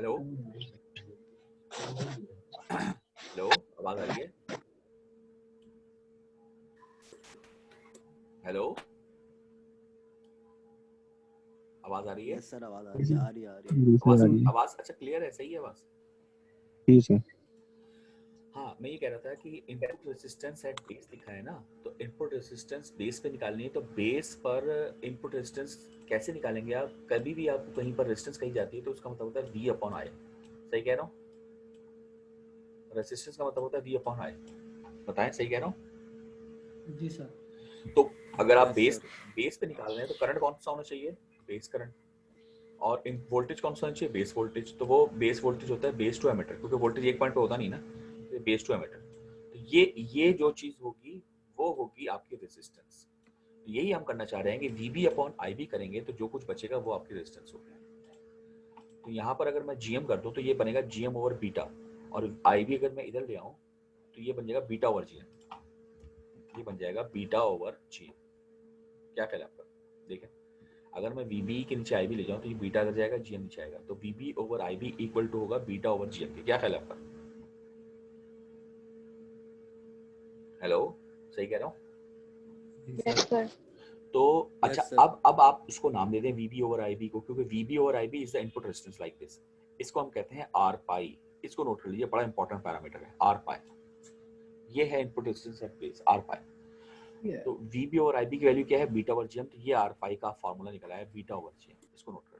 Hello hello, आवाज आ रही है? हेलो, आवाज आ रही है? यस सर, आवाज आ रही है, आ रही है, आ रही है। आवाज अच्छा क्लियर है, सही है आवाज? ठीक है। हाँ, मैं ये कह रहा था कि इनपुट रेजिस्टेंस एट बेस लिखा है ना, तो इनपुट रेजिस्टेंस बेस पे निकालनी है, तो बेस पर इनपुट रेजिस्टेंस कैसे निकालेंगे आप? कभी भी आपको कहीं पर रेजिस्टेंस कही जाती है तो उसका मतलब होता है V अपॉन I। सही कह रहा हूँ? रेजिस्टेंस का मतलब होता है V अपॉन I। बताएं, सही कह रहा हूँ? जी सर। तो अगर आप Yes, बेस पे निकाल रहे हैं तो करंट कौन सा होना चाहिए? Base current. और इन वोल्टेज कौन सा होना चाहिए? Base voltage. तो वो बेस वोल्टेज होता है बेस टू एमीटर, क्योंकि वोल्टेज एक पॉइंट पे होता नहीं ना, तो बेस टू एमीटर। तो ये जो चीज होगी वो होगी आपकी रेजिस्टेंस। यही हम करना चाह रहे हैं कि VB अपॉन IB करेंगे तो जो कुछ बचेगा वो आपकी रेजिस्टेंस होगी। तो यहाँ पर अगर मैं GM कर दूं तो ये बनेगा GM ओवर बीटा, और IB अगर मैं इधर ले आऊं तो ये बन जाएगा बीटा ओवर GM। ये बन जाएगा बीटा ओवर GM। क्या ख्याल है आपका? देखें, अगर मैं VB के नीचे IB ले जाऊं तो ये बीटा कर जाएगा, GM नीचे आएगा, तो VB over IB equal to होगा बीटा ओवर GM के। क्या ख्याल है आपका? हेलो, सही कह रहा हूँ? Yes sir. तो Yes, अच्छा, sir. अब आप उसको नाम दे दें VB ओवर IB को, क्योंकि VB over IB is the input resistance like this. इसको हम कहते हैं R पाई। इसको नोट कर लीजिए, बड़ा इंपॉर्टेंट पैरामीटर है R पाई। ये है input resistance eight base, R पाई। तो VB ओवर IB की वैल्यू क्या है? Beta over GM। तो ये R पाई का फार्मूला निकला है, बीटा ओवर GM। इसको नोट कर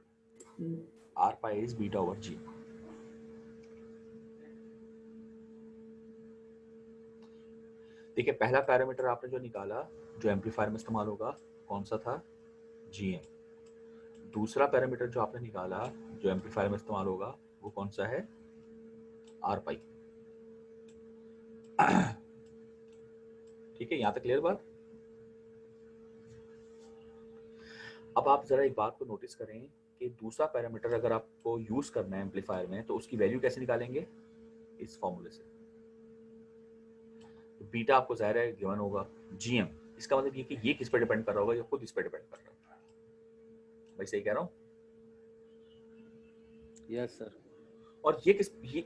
लें, R pi is beta over GM। देखिए, पहला पैरामीटर आपने जो निकाला, जो एम्पलीफायर में इस्तेमाल होगा, कौन सा था? GM। दूसरा पैरामीटर जो आपने निकाला जो एम्पलीफायर में इस्तेमाल होगा वो कौन सा है? R पाई। ठीक है, यहां तक क्लियर बात? अब आप जरा एक बात को नोटिस करें कि दूसरा पैरामीटर अगर आपको यूज करना है एम्पलीफायर में तो उसकी वैल्यू कैसे निकालेंगे? इस फॉर्मूले से। तो बीटा आपको जाहिर है गिवन होगा, GM। इसका मतलब ये किस पे डिपेंड कर रहा होगा? ये खुद इस पे डिपेंड कर रहा है। भाई सही कह रहा हूं? Yes, sir. और ये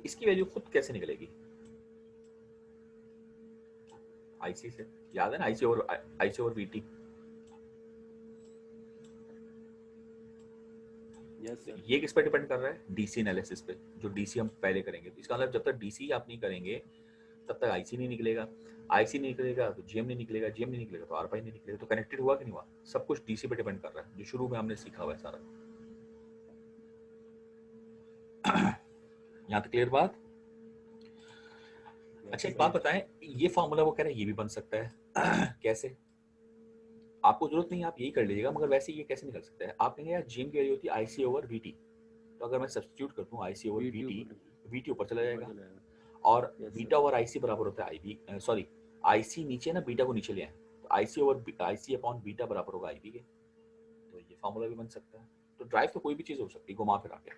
इसकी वैल्यू खुद कैसे निकलेगी? IC से। याद है ना, IC over VT। Yes, sir. ये किस पे डिपेंड कर रहा है? DC एनालिसिस पे, जो DC हम पहले करेंगे। तो इसका मतलब जब तक DC आप नहीं करेंगे तब तक IC नहीं निकलेगा, IC नहीं निकलेगा तो GM नहीं निकलेगा, GM नहीं निकलेगा तो R पाई नहीं निकलेगा। तो कनेक्टेड हुआ कि नहीं हुआ? सब कुछ DC पे डिपेंड कर रहा है, जो शुरू में हमने सीखा हुआ है सारा। यहाँ तक क्लियर बात? अच्छा, एक बात बताएं, ये फॉर्मूला वो कह रहे हैं ये भी बन सकता है। कैसे? आपको जरूरत नहीं, आप यही कर लीजिएगा, मगर वैसे ये कैसे निकल सकता है? आप कहेंगे यार GM की वैल्यू होती है IC ओवर VT, तो अगर मैं सब्स्टिट्यूट कर दूं IC ओवर VT ऊपर चला जाएगा, और बीटा ओवर IC बराबर होता है IB, सॉरी IC नीचे ना, बीटा को नीचे ले आए, तो IC over IC upon beta बराबर होगा IB के। तो ये फॉर्मूला भी बन सकता है। तो ड्राइव तो कोई भी चीज हो सकती है, घुमा फिरा के।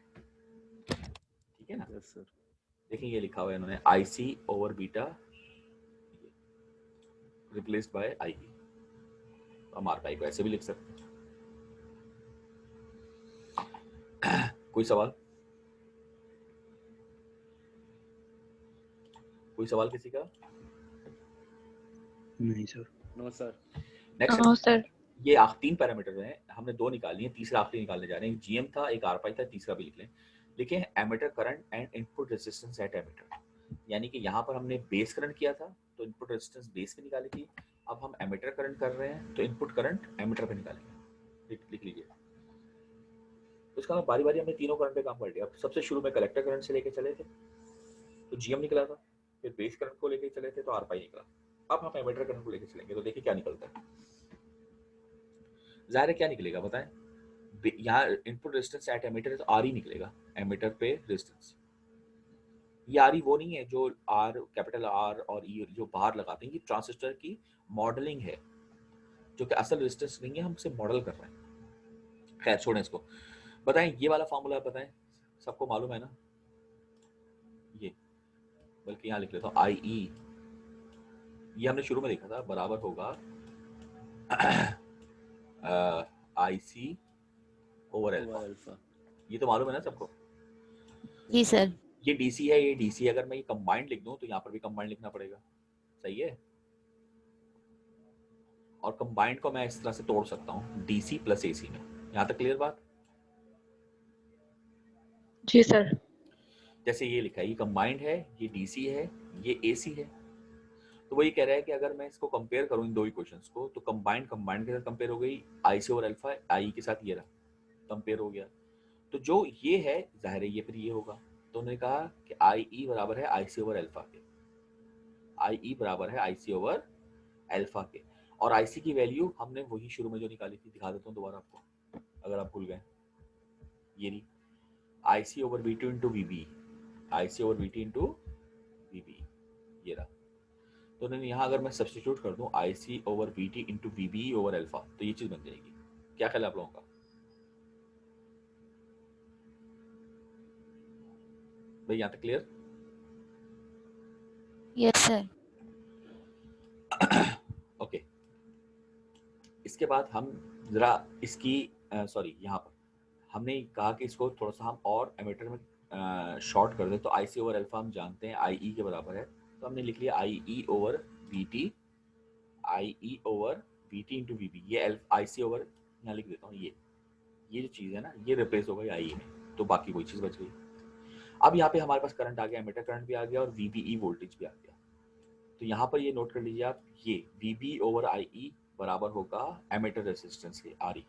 ठीक है ना? Yes, sir. देखिए ये लिखा हुआ है इन्होंने, IC over beta replaced by IB। हम R पाई को ऐसे भी लिख सकते हैं। कोई सवाल? कोई सवाल किसी का? नहीं sir. No, sir. Next no sir. ये 3 पैरामीटर हैं, हमने 2 निकालनी है, तीसरा आखिरी निकालने जा रहे हैं। GM था, एक R पाई था, तीसरा भी लिख लें। लिखें ammeter current and input resistance at ammeter. यानी कि यहाँ पर हमने बेस करंट किया था तो इनपुट रेजिस्टेंस बेस पे निकाली थी, अब हम एमीटर करंट कर रहे हैं तो इनपुट करंट एमीटर पे निकालेंगे। लिख लीजिए। तो इसका बारी बारी हमने तीनों करंट पे काम कर लिया। सबसे शुरू में कलेक्टर करंट से लेके चले थे तो GM निकला था, फिर बेस करंट को लेके चले थे तो R पाई निकला। अब हम एमीटर करंट को लेके चलेंगे तो देखिए क्या निकलता है। जाहिर है क्या निकलेगा बताएं? यहाँ इनपुट रेजिस्टेंस एट एमीटर है तो R ही निकलेगा, एमीटर पे रेजिस्टेंस। ये RE वो नहीं है जो R, कैपिटल R और E जो बाहर लगाते हैं, ये ट्रांजिस्टर की मॉडलिंग है, जो कि असल रेजिस्टेंस नहीं है, हम इसे मॉडल कर रहे हैं। खैर छोड़ें इसको। बताएं ये वाला फार्मूला बताएं, सबको मालूम है ना? ये बल्कि यहाँ लिख लेता हूँ IE, ये हमने शुरू में देखा था, बराबर होगा IC ओवर अल्फा। ये तो मालूम है ना सबको? जी सर। ये डीसी है, ये डीसी। अगर मैं ये कंबाइंड लिख दूं तो यहाँ पर भी कंबाइंड लिखना पड़ेगा, सही है। और कंबाइंड को मैं इस तरह से तोड़ सकता हूँ डीसी प्लस एसी में। यहाँ तक क्लियर बात? जी सर। जैसे ये लिखा है, ये कंबाइंड है, ये डीसी है, ये एसी है। तो वो ये कह रहा है कि अगर मैं इसको कंपेयर करूँ इन दो इक्वेशंस को, तो कंबाइंड कंबाइंड के साथ कंपेयर हो गई, आईसी और अल्फा आई के साथ ये रहा कंपेयर हो गया। तो जो ये है जाहिर है ये फिर ये होगा। तो उन्होंने कहा कि आई ई बराबर है आई सी ओवर अल्फा के। आई ई बराबर है आई सी ओवर अल्फा के। और आई सी की वैल्यू हमने वही शुरू में जो निकाली थी, दिखा देता हूँ दोबारा आपको अगर आप भूल गए। ये रही I C over V two into V B, I C over V T into V B, ये रहा। तो उन्होंने यहाँ अगर मैं सब्सटीट्यूट कर दूँ I C over V T into V B over alpha, तो ये चीज़ बन जाएगी। क्या ख्याल है आप लोगों का? भाई यहाँ तक क्लियर? Yes sir. ओके। इसके बाद हम ज़रा इसकी सॉरी यहाँ पर हमने कहा कि इसको थोड़ा सा हम और एमीटर में शॉर्ट कर दें। तो आई सी ओवर अल्फा हम जानते हैं आई ई के बराबर है, तो हमने लिख लिया I E over V T, I E over V T into V B. ये आई सी ओवर यहाँ लिख देता हूँ, ये जो चीज़ है ना ये रिप्लेस हो गई आई ई में, तो बाकी कोई चीज़ बच गई। अब यहाँ पे हमारे पास करंट आ गया, एमीटर करंट भी आ गया और वी बी ई वोल्टेज भी आ गया। तो यहाँ पर ये नोट कर लीजिए आप, ये वी बी ओवर आई ई बराबर होगा एमीटर रेसिस्टेंस के R E.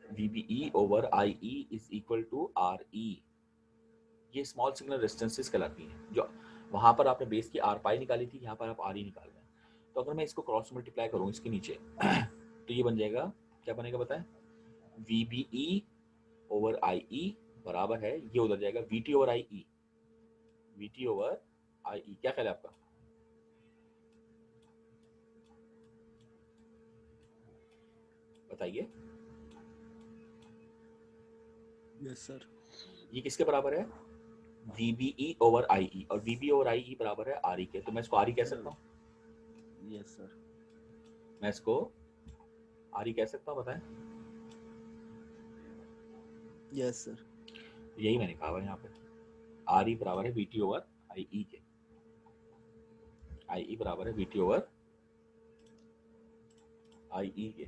VBE over IE is equal to RE। ये स्मॉल सिग्नल रेजिस्टेंसेस कहलाती हैं। जो वहां पर आपने बेस की आर पाई निकाली थी, यहाँ पर आप RE निकाल रहे हैं। तो अगर मैं इसको क्रॉस मल्टीप्लाई करूँ इसके नीचे तो ये बन जाएगा, क्या बनेगा बताएं? VBE ओवर IE बराबर है, ये उधर जाएगा VT over IE, VT over IE। क्या ख्याल है आपका? बताइए। Yes sir. ये किसके बराबर है? VBE ओवर IE, और VB ओवर IE बराबर है RE के। तो मैं इसको RE कह सकता हूँ, यस सर। मैं इसको RE कह सकता हूँ, बताएं। Yes sir. यही मैंने कहा यहाँ पे RE बराबर है VT ओवर IE के। IE बराबर है VT ओवर IE के।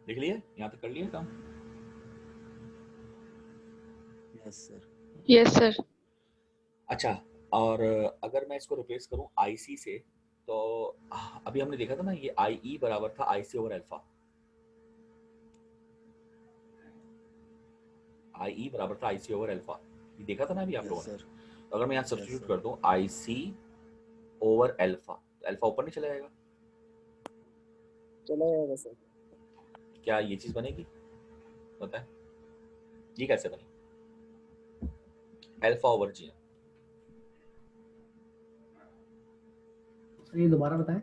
देख लिया, यहाँ तक कर लिया काम? Yes sir. Yes sir. अच्छा, और अगर मैं इसको रिप्लेस करूँ IC से, तो अभी हमने देखा था ना ये IE बराबर था IC ओवर अल्फा। IE बराबर था IC ओवर अल्फा, ये देखा था ना अभी आप लोगों ने। तो अगर मैं यहाँ सब्स्टिट्यूट कर दूँ IC ओवर अल्फा, तो अल्फा ऊपर नहीं चला जाएगा? चला जाएगा सर। क्या ये चीज़ बनेगी? बताएं, ये कैसे बनी? अल्फा ओवर जी। ये दोबारा बताएं।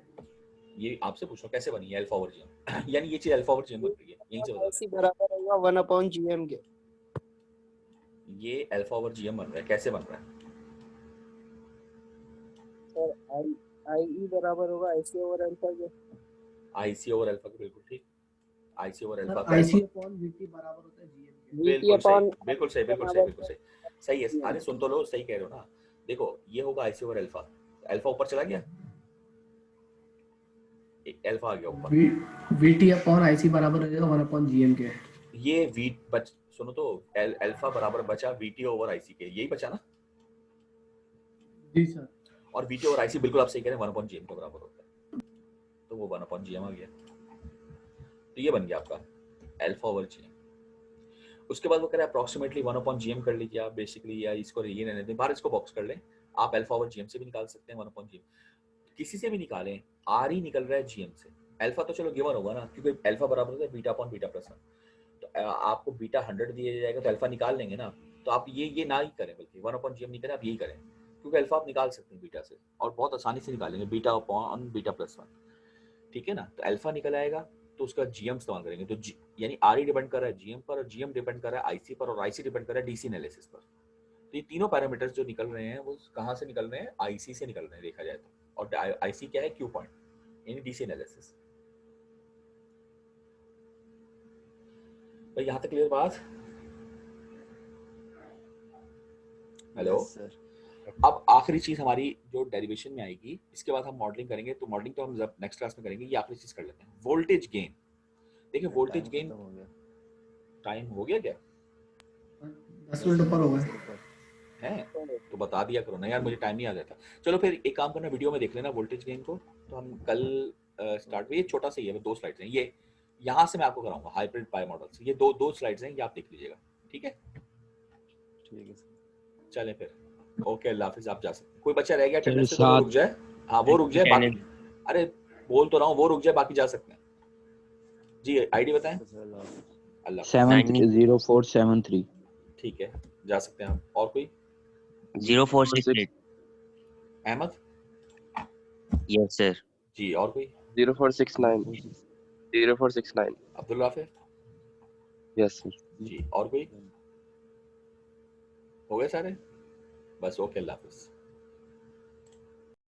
ये आपसे पूछ रहा हूँ कैसे बनी है अल्फा ओवर जी? यानी ये चीज अल्फा ओवर जी बन रही है, यहीं से बता IC बराबर होगा 1/GM के। दें। ये अल्फा ओवर जी बन रहा है, कैसे बन रहा है? सर IE बराबर होगा IC ओवर अल्फा के। आईसी ओवर अल्फा के, बिल्कुल ठीक। IC over alpha sir IC upon VT बराबर होता है GM के। बिल्कुल सही, अपॉन बिल्कुल सही, बिल्कुल सही, बिल्कुल सही, सही है। अरे सुन तो लो, सही कह रहे हो ना। देखो ये होगा आईसी ओवर अल्फा, अल्फा ऊपर चला गया, अल्फा आ गया ऊपर। VT अपॉन IC बराबर हो जाएगा 1/GM के। ये वी बच, सुनो तो, अल्फा बराबर बचा वीटी ओवर आईसी के, यही बचा ना? जी सर। और वीटी ओवर आईसी बिल्कुल आप सही कह रहे हैं, 1/GM के बराबर होता है, तो वो 1/GM आ गया। तो ये बन गया आपका अल्फा ओवर GM। उसके बाद वो कह रहा है अप्रोक्सीमेटली 1/GM कर लीजिए आप बेसिकली, या इसको ये रहने दें, बाहर इसको बॉक्स कर लें। आप अल्फा ओवर GM से भी निकाल सकते हैं 1/GM, किसी से भी निकालें। आर ही निकल रहा है GM से, अल्फा तो चलो गिवन होगा ना, क्योंकि अल्फा बराबर होता है बीटा अपॉन बीटा प्लस 1। तो आपको बीटा 100 दिया जाएगा तो अल्फा निकाल लेंगे ना। तो आप ये ना ही करें, बल्कि 1/GM नहीं करें, आप यही करें, क्योंकि अल्फा आप निकाल सकते हैं बीटा से, और बहुत आसानी से निकालेंगे बीटा अपॉन बीटा प्लस 1, ठीक है ना। तो अल्फा निकल आएगा, तो उसका GM इस्तेमाल करेंगे। तो यानी आर ही डिपेंड कर रहा है GM पर, और GM डिपेंड कर रहा है आईसी पर, और आईसी डिपेंड कर रहा है डीसी एनालिसिस पर। तो ये तीनों पैरामीटर्स जो निकल रहे हैं वो कहाँ से निकल रहे हैं? आईसी से निकल रहे हैं देखा जाए तो। और आईसी क्या है? क्यू पॉइंट, यानी डीसी एनालिसिस। भाई यहाँ तक क्लियर बात? हेलो। Yes sir. अब आखिरी चीज हमारी जो डेरिवेशन में आएगी, इसके बाद हम मॉडलिंग करेंगे, तो मॉडलिंग तो हम जब नेक्स्ट क्लास में करेंगे, ये आखिरी चीज कर लेते हैं, वोल्टेज गेन। देखिए वोल्टेज गेन, खत्म हो गया। टाइम हो गया क्या 10 मिनट ऊपर हो गए। सर, ऊपर। है? तो बता दिया करो ना यार, मुझे टाइम नहीं आ जाता। चलो फिर एक काम करना, वीडियो में देख लेना वोल्टेज गेन को, तो हम कल स्टार्ट, ये छोटा सा ही है, 2 स्लाइड्स हैं ये, यहाँ से मैं आपको कराऊंगा हाइब्रिड पाई मॉडल से, ये दो स्लाइड्स हैं, ये आप देख लीजिएगा, ठीक है? ठीक है सर। चलें फिर, ओके, अल्लाह हाफिज़, आप जा सकते हैं। कोई बच्चा रह गया चलो अटेंडेंस से तो वो रुक जाए, हाँ वो रुक जाए, बाकी अरे बोल तो रहा हूँ, वो रुक जाए, बाकी जा सकते हैं। जी आईडी बताएं। अल्लाह हाफिज़। 70473 ठीक है, जा सकते हैं आप। और कोई? 0468 अहमद यस सर जी, और कोई? 0469 अब्दुल राफे यस सर। जी, और कोई? हो गए सारे? बस ओके, अल्लाह हाफिज़।